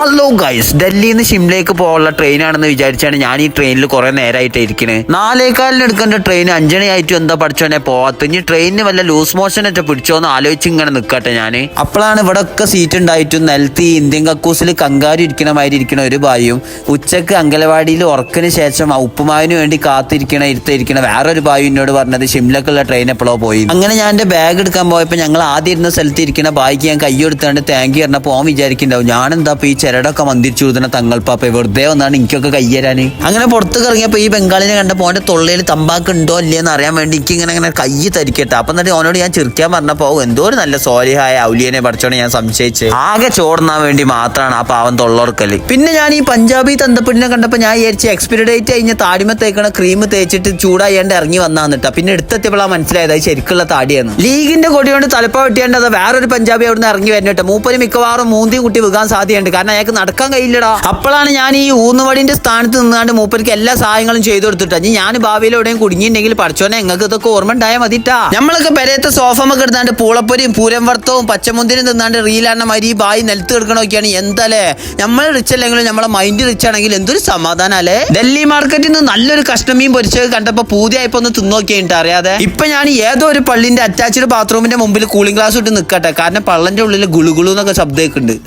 Hello guys, ഡൽഹിയിൽ നിന്ന് ഷിംലയിലേക്ക് പോകാനുള്ള ട്രെയിനാണെന്ന് വിചാരിച്ചാണ് ഞാൻ ഈ ട്രെയിനിൽ കുറെ നേരമായിട്ട് ഇരിക്കുന്നത്. 4:15 എടുക്കേണ്ട ട്രെയിൻ 5 മണിയായിട്ടും എന്താ പഠിച്ചോനെ പോവാത്ത. ഇനി ട്രെയിനിന് വല്ല ലൂസ് മോഷൻ ഒക്കെ പിടിച്ചോന്ന് ആലോചിച്ച് ഇങ്ങനെ നിൽക്കട്ടെ ഞാന്. അപ്പോഴാണ് ഇവിടെ ഒക്കെ സീറ്റ് ഉണ്ടായിട്ടും നിലത്ത് ഈ ഇന്ത്യൻ കക്കൂസിൽ കങ്കാരി ഇരിക്കണ മാതിരി ഇരിക്കണ ഒരു ബായും, ഉച്ചക്ക് അങ്കലവാടിയിൽ ഉറക്കിന് ശേഷം ഉപ്പുമാവിന് വേണ്ടി ഇരുത്തിരിക്കണ വേറൊരു ബായു എന്നോട് പറഞ്ഞത് ഷിംലക്കുള്ള ട്രെയിൻ എപ്പോഴോ പോയി. അങ്ങനെ ഞാൻ എന്റെ ബാഗ് എടുക്കാൻ പോയപ്പോൾ ഞങ്ങൾ ആദ്യം ഇരുന്ന സ്ഥലത്ത് ഇരിക്കുന്ന ബായിക്ക് ഞാൻ കൈ എടുത്താണ്ട് താങ്ക് യു പറഞ്ഞപ്പോൾ ഓൻ വിചാരിക്കുന്നുണ്ടാവും ഞാനെന്താ ഈ ചിരടൊക്കെ മന്ദിരിച്ചു കൊടുക്കുന്ന തങ്ങൾപ്പാപ്പ വെറുതെ വന്നാണ് എനിക്കൊക്കെ കയ്യേരാന്. അങ്ങനെ പുറത്ത് ഇറങ്ങിയപ്പോ ഈ ബംഗാളിനെ കണ്ടപ്പോൾ ഓന്റെ തൊള്ളയിൽ തമ്പാക്ക് ഉണ്ടോ ഇല്ലയെന്ന് അറിയാൻ വേണ്ടി എനിക്ക് ഇങ്ങനെ കൈ തരിക്കട്ടെ. അപ്പൊ എന്നിട്ട് ഓനോട് ഞാൻ ചിരിക്കാൻ പറഞ്ഞപ്പോ എന്തോ ഒരു നല്ല സോലിഹായ ഔലിയനെ പഠിച്ചോണ്ട് ഞാൻ സംശയിച്ച് ആകെ ചോടുന്നാൻ വേണ്ടി മാത്രമാണ് ആ പാവം തൊള്ളോർക്കല്. പിന്നെ ഞാൻ ഈ പഞ്ചാബി തന്തപ്പെട്ടിനെ കണ്ടപ്പോൾ ഞാൻ വിചാരിച്ച് എക്സ്പയറി ഡേറ്റ് കഴിഞ്ഞ താടിമ തേക്കണ ക്രീം തേച്ചിട്ട് ചൂടായാണ്ട് ഇറങ്ങി വന്നാന്നിട്ടാ. പിന്നെ എടുത്തെത്തിയപ്പോഴാണ് മനസ്സിലായത് അത് ശരിക്കുള്ള താടിയാണ്. ലീഗിന്റെ കൊടി കൊണ്ട് തലപ്പ വെട്ടിയാണ്ട് അത് വേറൊരു പഞ്ചാബി അവിടുന്ന് ഇറങ്ങി വരട്ടെ. മൂപ്പര് മിക്കവാറും മൂന്തിയും കുട്ടി വിൽക്കാൻ സാധ്യതയുണ്ട്, കാരണം അയാൾക്ക് നടക്കാൻ കഴിയില്ലടാ. അപ്പോഴാണ് ഞാൻ ഈ ഊന്നുവടിന്റെ സ്ഥാനത്ത് നിന്നാണ്ട് മൂപ്പർക്ക് എല്ലാ സഹായങ്ങളും ചെയ്തു കൊടുത്തിട്ടാ. ഞാൻ ഭാവിയിൽ എവിടെയും കുടുങ്ങിയിട്ടുണ്ടെങ്കിൽ പഠിച്ചോനെ നിങ്ങൾക്ക് ഇതൊക്കെ ഓർമ്മ ഉണ്ടായാൽ മതിട്ടാ. നമ്മളൊക്കെ പെരയത്തെ സോഫമൊക്കെ എടുത്താണ്ട് പൂളപ്പൊരിയും പൂരം വർത്തവും പച്ചമുന്തിനും തിന്നാണ്ട് റീലാണ മാതിരി ഈ ബായി നിലത്ത് കിടക്കണമൊക്കെയാണ് എന്തല്ലേ. നമ്മൾ റിച്ച് അല്ലെങ്കിലും നമ്മളെ മൈൻഡ് റിച്ച് ആണെങ്കിൽ എന്തൊരു സമാധാനം അല്ലേ. ഡൽഹി മാർക്കറ്റിൽ നിന്ന് നല്ലൊരു കഷ്ണമീൻ പൊരിച്ചത് കണ്ടപ്പോ പൂതിയായപ്പോ ഒന്ന് തിന്നോക്കിയിട്ട് അറിയാതെ ഇപ്പൊ ഞാൻ ഏതോ ഒരു പള്ളിന്റെ അറ്റാച്ച്ഡ് ബാത്റൂമിന്റെ മുമ്പിൽ കൂളിംഗ് ഗ്ലാസ് ഇട്ട് നിൽക്കട്ടെ, കാരണം പള്ളന്റെ ഉള്ളിൽ ഗുളുഗുളു എന്നൊക്കെ ശബ്ദമൊക്കെ ഉണ്ട്.